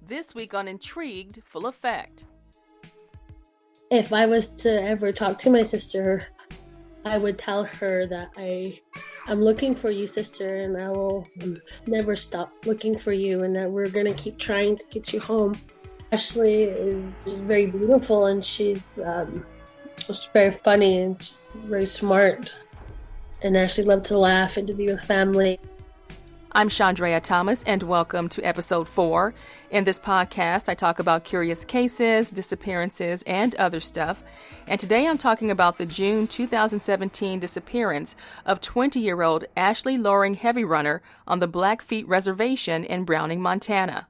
This week on Intrigued Full Effect. If I was to ever talk to my sister, I would tell her that I'm looking for you, sister, and I will never stop looking for you, and that we're going to keep trying to get you home. Ashley is very beautiful, and she's very funny, and she's very smart, and Ashley loves to laugh and to be with family. I'm Chandrea Thomas, and welcome to episode 4. In this podcast, I talk about curious cases, disappearances, and other stuff. And today I'm talking about the June 2017 disappearance of 20-year-old Ashley Loring Heavy Runner on the Blackfeet Reservation in Browning, Montana.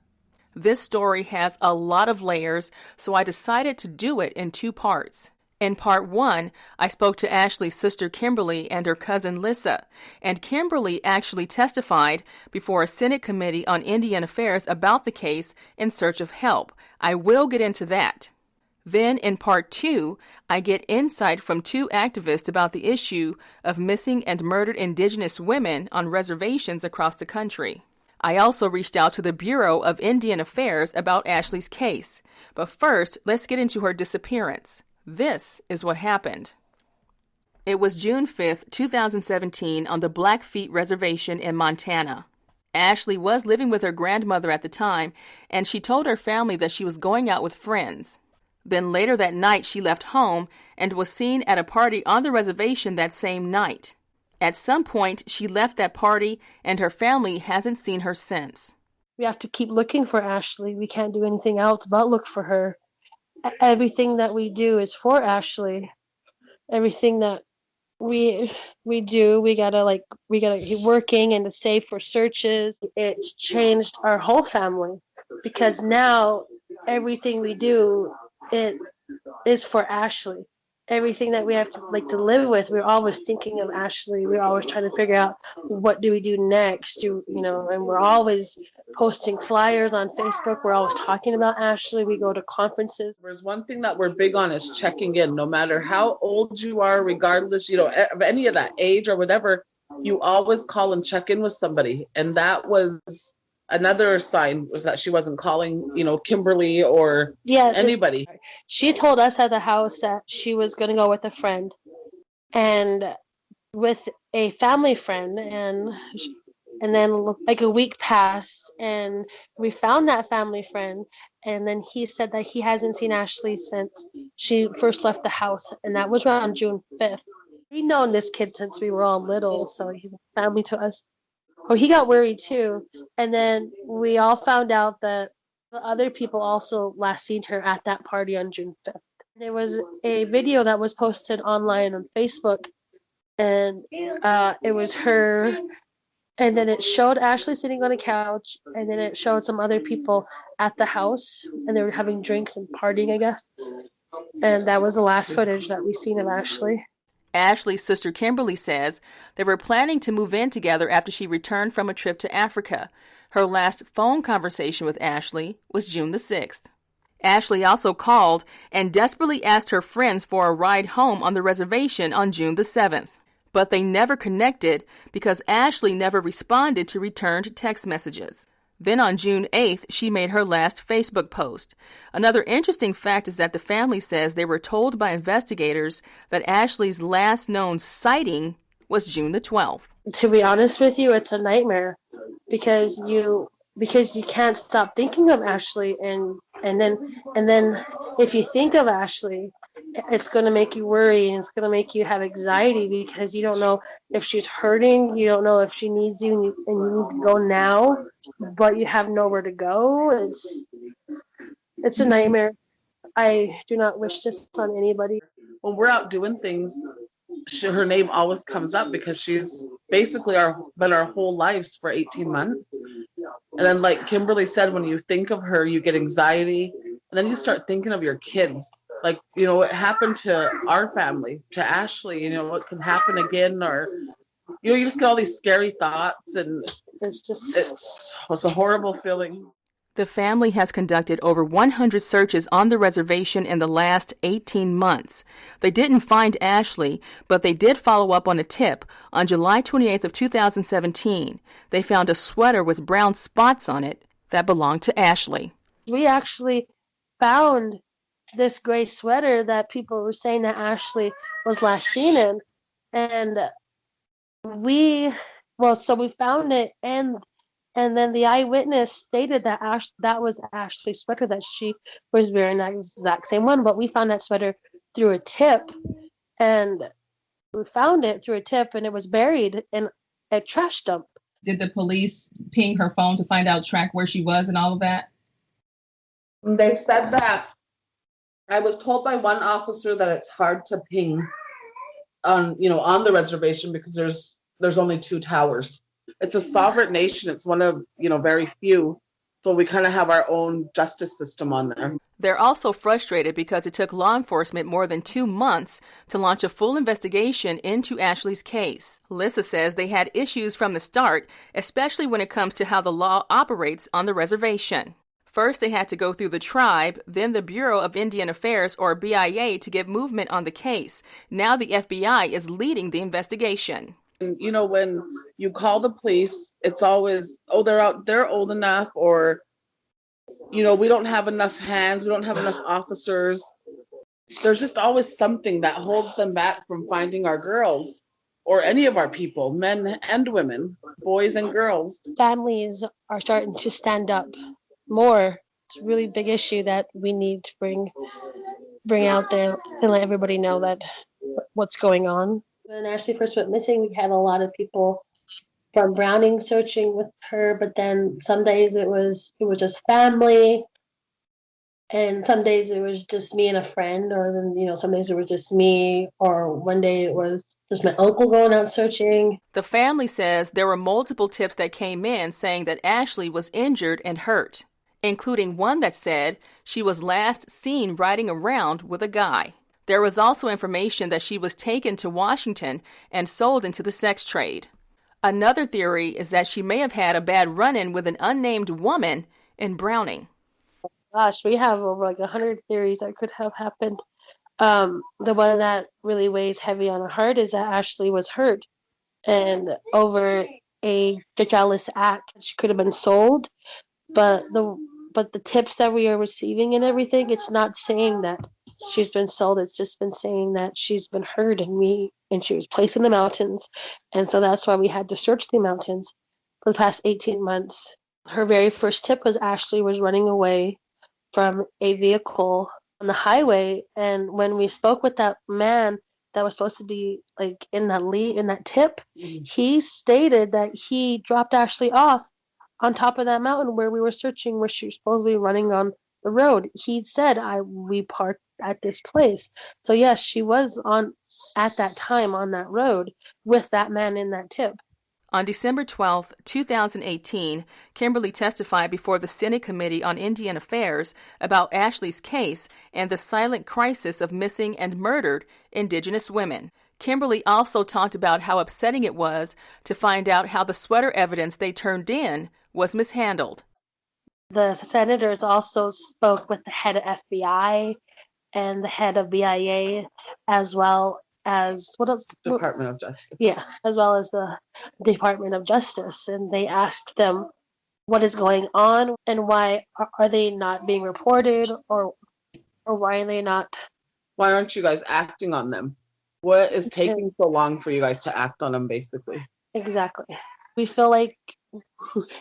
This story has a lot of layers, so I decided to do it in 2 parts. In part 1, I spoke to Ashley's sister Kimberly and her cousin Lissa, and Kimberly actually testified before a Senate Committee on Indian Affairs about the case in search of help. I will get into that. Then in part 2, I get insight from 2 activists about the issue of missing and murdered indigenous women on reservations across the country. I also reached out to the Bureau of Indian Affairs about Ashley's case. But first, let's get into her disappearance. This is what happened. It was June 5th, 2017 on the Blackfeet Reservation in Montana. Ashley was living with her grandmother at the time, and she told her family that she was going out with friends. Then later that night, she left home and was seen at a party on the reservation that same night. At some point, she left that party, and her family hasn't seen her since. We have to keep looking for Ashley. We can't do anything else but look for her. Everything that we do is for Ashley. Everything that we do, we gotta keep working and to save for searches. It changed our whole family because now everything we do, it is for Ashley. Everything that we have to live with, we're always thinking of Ashley. We're always trying to figure out what do we do next. And we're always posting flyers on Facebook. We're always talking about Ashley. We go to conferences. There's one thing that we're big on is checking in. No matter how old you are, regardless, of any of that age or whatever, you always call and check in with somebody. And that was another sign, was that she wasn't calling, Kimberly or anybody. She told us at the house that she was going to go with a friend and with a family friend, and then like a week passed and we found that family friend, and then he said that he hasn't seen Ashley since she first left the house, and that was around June 5th. We've known this kid since we were all little, so he's family to us. Oh, he got worried too. And then we all found out that the other people also last seen her at that party on June 5th. There was a video that was posted online on Facebook, and it was her, and then it showed Ashley sitting on a couch, and then it showed some other people at the house, and they were having drinks and partying, I guess. And that was the last footage that we seen of Ashley. Ashley's sister Kimberly says they were planning to move in together after she returned from a trip to Africa. Her last phone conversation with Ashley was June the 6th. Ashley also called and desperately asked her friends for a ride home on the reservation on June the 7th. But they never connected because Ashley never responded to returned text messages. Then on June 8th, she made her last Facebook post. Another interesting fact is that the family says they were told by investigators that Ashley's last known sighting was June the 12th. To be honest with you, it's a nightmare because you can't stop thinking of Ashley, and then if you think of Ashley, it's going to make you worry, and it's going to make you have anxiety because you don't know if she's hurting, you don't know if she needs you, and you need to go now, but you have nowhere to go. It's a nightmare. I do not wish this on anybody. When we're out doing things, her name always comes up because she's basically been our whole lives for 18 months. And then, like Kimberly said, when you think of her, you get anxiety, and then you start thinking of your kids. Like, what happened to our family, to Ashley, what can happen again, or, you just get all these scary thoughts, and it's a horrible feeling. The family has conducted over 100 searches on the reservation in the last 18 months. They didn't find Ashley, but they did follow up on a tip. On July 28th of 2017, they found a sweater with brown spots on it that belonged to Ashley. We actually found this gray sweater that people were saying that Ashley was last seen in, and we so we found it, and then the eyewitness stated that that was Ashley's sweater that she was wearing, that exact same one. But we found that sweater through a tip, and we found it through a tip, and it was buried in a trash dump. Did the police ping her phone to find out, track where she was and all of that? They said that. I was told by one officer that it's hard to ping on the reservation because there's only 2 towers. It's a sovereign nation. It's one of, very few. So we kind of have our own justice system on there. They're also frustrated because it took law enforcement more than 2 months to launch a full investigation into Ashley's case. Lissa says they had issues from the start, especially when it comes to how the law operates on the reservation. First, they had to go through the tribe, then the Bureau of Indian Affairs, or BIA, to get movement on the case. Now the FBI is leading the investigation. And, when you call the police, it's always, they're old enough, or, we don't have enough hands, we don't have enough officers. There's just always something that holds them back from finding our girls, or any of our people, men and women, boys and girls. Families are starting to stand up more. It's a really big issue that we need to bring out there and let everybody know that what's going on. When Ashley first went missing, we had a lot of people from Browning searching with her, but then some days it was just family, and some days it was just me and a friend, or then some days it was just me, or one day it was just my uncle going out searching. The family says there were multiple tips that came in saying that Ashley was injured and hurt, including one that said she was last seen riding around with a guy. There was also information that she was taken to Washington and sold into the sex trade. Another theory is that she may have had a bad run-in with an unnamed woman in Browning. Gosh, we have over 100 theories that could have happened. The one that really weighs heavy on our heart is that Ashley was hurt, and over a jealous act, she could have been sold. But the tips that we are receiving and everything, it's not saying that she's been sold. It's just been saying that she's been hurt, and she was placed in the mountains, and so that's why we had to search the mountains for the past 18 months. Her very first tip was Ashley was running away from a vehicle on the highway, and when we spoke with that man that was supposed to be in that tip, he stated that he dropped Ashley off on top of that mountain where we were searching, where she was supposed to be running on the road. He said, we parked at this place. So yes, she was at that time on that road with that man in that tip. On December 12, 2018, Kimberly testified before the Senate Committee on Indian Affairs about Ashley's case and the silent crisis of missing and murdered Indigenous women. Kimberly also talked about how upsetting it was to find out how the sweater evidence they turned in was mishandled. The senators also spoke with the head of FBI and the head of BIA, as well as what else? Department of Justice. Yeah, as well as the Department of Justice, and they asked them what is going on and why are they not being reported, or why are they not? Why aren't you guys acting on them? What is taking so long for you guys to act on them, basically? Exactly. We feel like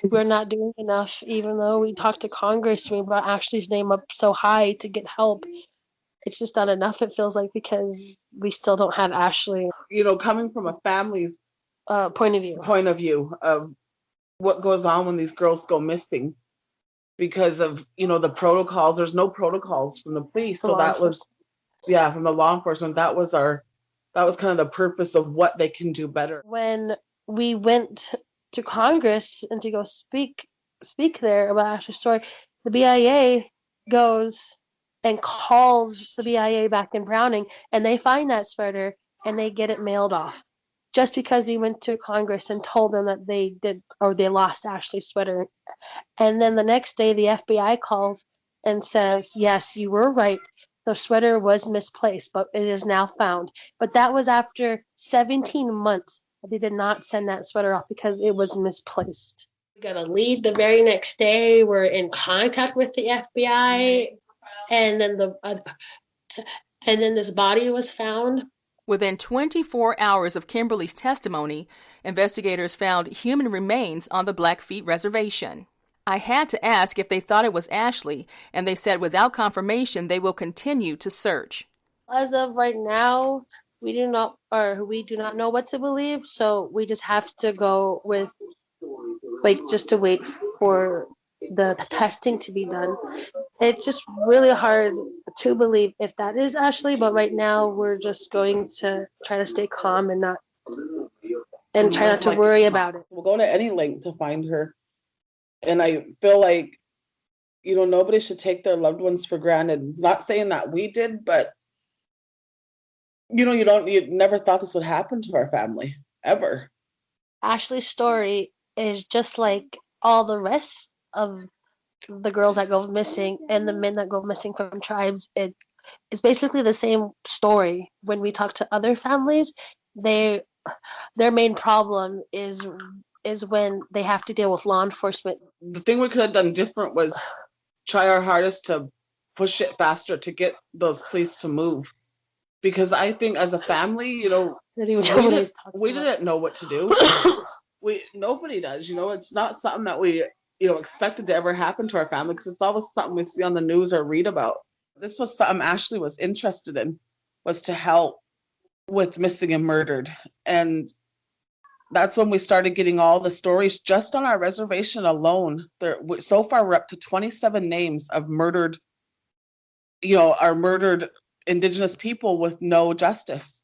we're not doing enough, even though we talked to Congress, we brought Ashley's name up so high to get help. It's just not enough, it feels like, because we still don't have Ashley. Coming from a family's point of view of what goes on when these girls go missing, because of the protocols. There's no protocols from the police, so that was from the law enforcement. That was kind of the purpose of what they can do better. When we went to Congress and to go speak there about Ashley's story, the BIA goes and calls the BIA back in Browning, and they find that sweater and they get it mailed off, just because we went to Congress and told them that they lost Ashley's sweater. And then the next day the FBI calls and says, yes, you were right, the sweater was misplaced, but it is now found. But that was after 17 months. They did not send that sweater off because it was misplaced. We got a lead the very next day. We're in contact with the FBI, and then this body was found. Within 24 hours of Kimberly's testimony, investigators found human remains on the Blackfeet Reservation. I had to ask if they thought it was Ashley, and they said without confirmation they will continue to search. As of right now, we do not know what to believe, so we just have to go with just to wait for the testing to be done. It's just really hard to believe if that is Ashley, but right now we're just going to try to stay calm and try not to worry about it. We'll go to any length to find her. And I feel like, nobody should take their loved ones for granted. Not saying that we did, but you never thought this would happen to our family, ever. Ashley's story is just like all the rest of the girls that go missing and the men that go missing from tribes. It's basically the same story. When we talk to other families, their main problem is when they have to deal with law enforcement. The thing we could have done different was try our hardest to push it faster to get those police to move. Because I think as a family, we didn't know what to do. Nobody does, it's not something that we, expected to ever happen to our family, because it's always something we see on the news or read about. This was something Ashley was interested in, was to help with missing and murdered. And that's when we started getting all the stories just on our reservation alone. So far, we're up to 27 names of murdered, our murdered indigenous people with no justice.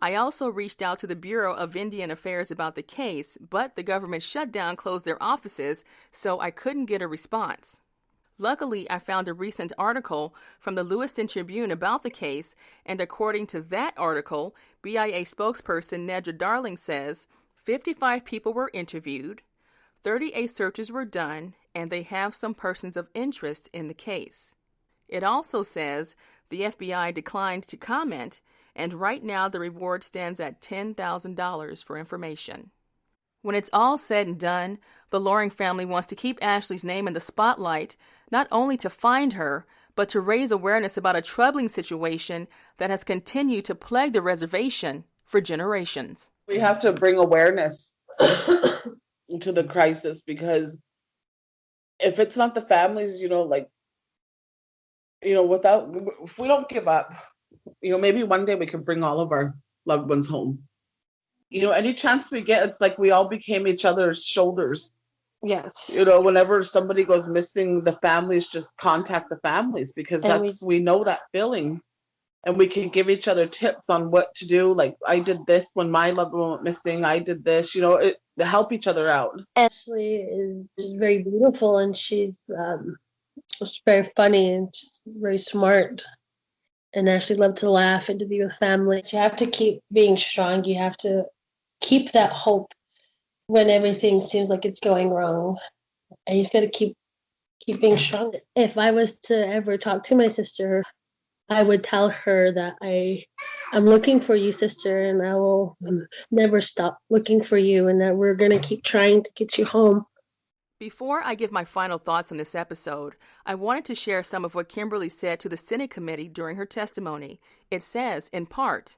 I also reached out to the Bureau of Indian Affairs about the case, but the government shutdown closed their offices, so I couldn't get a response. Luckily, I found a recent article from the Lewiston Tribune about the case, and according to that article, BIA spokesperson Nedra Darling says 55 people were interviewed, 38 searches were done, and they have some persons of interest in the case. It also says the FBI declined to comment, and right now the reward stands at $10,000 for information. When it's all said and done, the Loring family wants to keep Ashley's name in the spotlight, not only to find her, but to raise awareness about a troubling situation that has continued to plague the reservation for generations. We have to bring awareness to the crisis, because if it's not the families, if we don't give up, maybe one day we can bring all of our loved ones home. Any chance we get, it's like we all became each other's shoulders. Yes. Whenever somebody goes missing, the families just contact the families, because we know that feeling. And we can give each other tips on what to do. Like, I did this when my loved one went missing. I did this, to help each other out. Ashley is very beautiful, and she's very funny, and she's very smart. And Ashley loved to laugh and to be with family. You have to keep being strong. You have to keep that hope when everything seems like it's going wrong. And you just got to keep being strong. If I was to ever talk to my sister, I would tell her that I'm looking for you, sister, and I will never stop looking for you, and that we're going to keep trying to get you home. Before I give my final thoughts on this episode, I wanted to share some of what Kimberly said to the Senate committee during her testimony. It says, in part,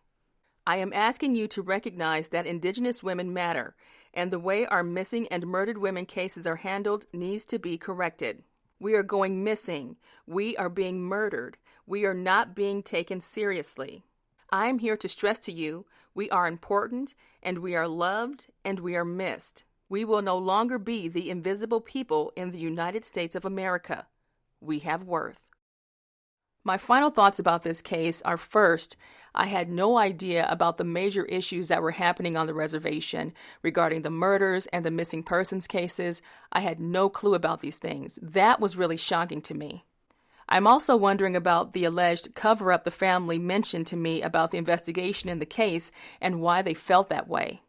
I am asking you to recognize that Indigenous women matter, and the way our missing and murdered women cases are handled needs to be corrected. We are going missing. We are being murdered. We are not being taken seriously. I am here to stress to you, we are important, and we are loved, and we are missed. We will no longer be the invisible people in the United States of America. We have worth. My final thoughts about this case are, first, I had no idea about the major issues that were happening on the reservation regarding the murders and the missing persons cases. I had no clue about these things. That was really shocking to me. I'm also wondering about the alleged cover-up the family mentioned to me about the investigation in the case and why they felt that way.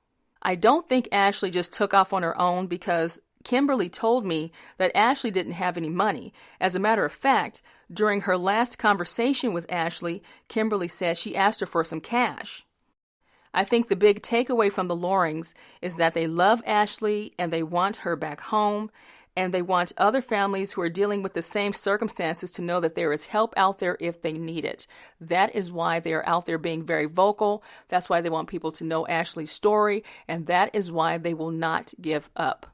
I don't think Ashley just took off on her own, because Kimberly told me that Ashley didn't have any money. As a matter of fact, during her last conversation with Ashley, Kimberly said she asked her for some cash. I think the big takeaway from the Lorings is that they love Ashley and they want her back home, and they want other families who are dealing with the same circumstances to know that there is help out there if they need it. That is why they are out there being very vocal. That's why they want people to know Ashley's story, and that is why they will not give up.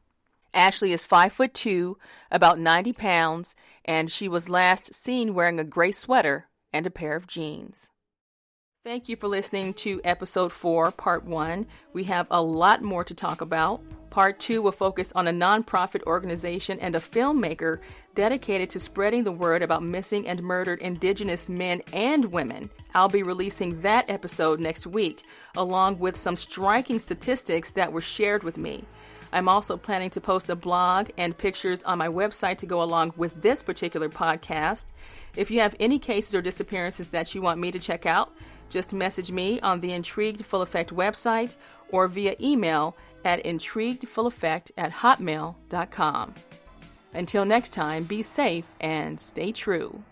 Ashley is 5'2", about 90 pounds, and she was last seen wearing a gray sweater and a pair of jeans. Thank you for listening to Episode 4, Part 1. We have a lot more to talk about. Part 2 will focus on a nonprofit organization and a filmmaker dedicated to spreading the word about missing and murdered indigenous men and women. I'll be releasing that episode next week, along with some striking statistics that were shared with me. I'm also planning to post a blog and pictures on my website to go along with this particular podcast. If you have any cases or disappearances that you want me to check out, just message me on the Intrigued Full Effect website or via email at intriguedfulleffect@hotmail.com. Until next time, be safe and stay true.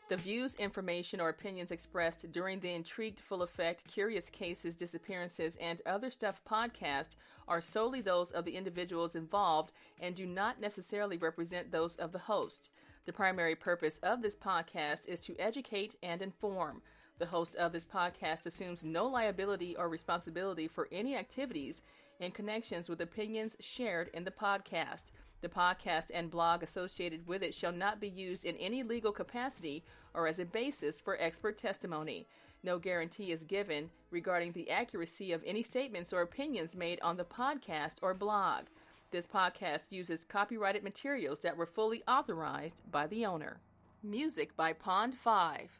The views, information, or opinions expressed during the Intrigued Full Effect, Curious Cases, Disappearances, and Other Stuff podcast are solely those of the individuals involved and do not necessarily represent those of the host. The primary purpose of this podcast is to educate and inform. The host of this podcast assumes no liability or responsibility for any activities in connections with opinions shared in the podcast. The podcast and blog associated with it shall not be used in any legal capacity or as a basis for expert testimony. No guarantee is given regarding the accuracy of any statements or opinions made on the podcast or blog. This podcast uses copyrighted materials that were fully authorized by the owner. Music by Pond 5.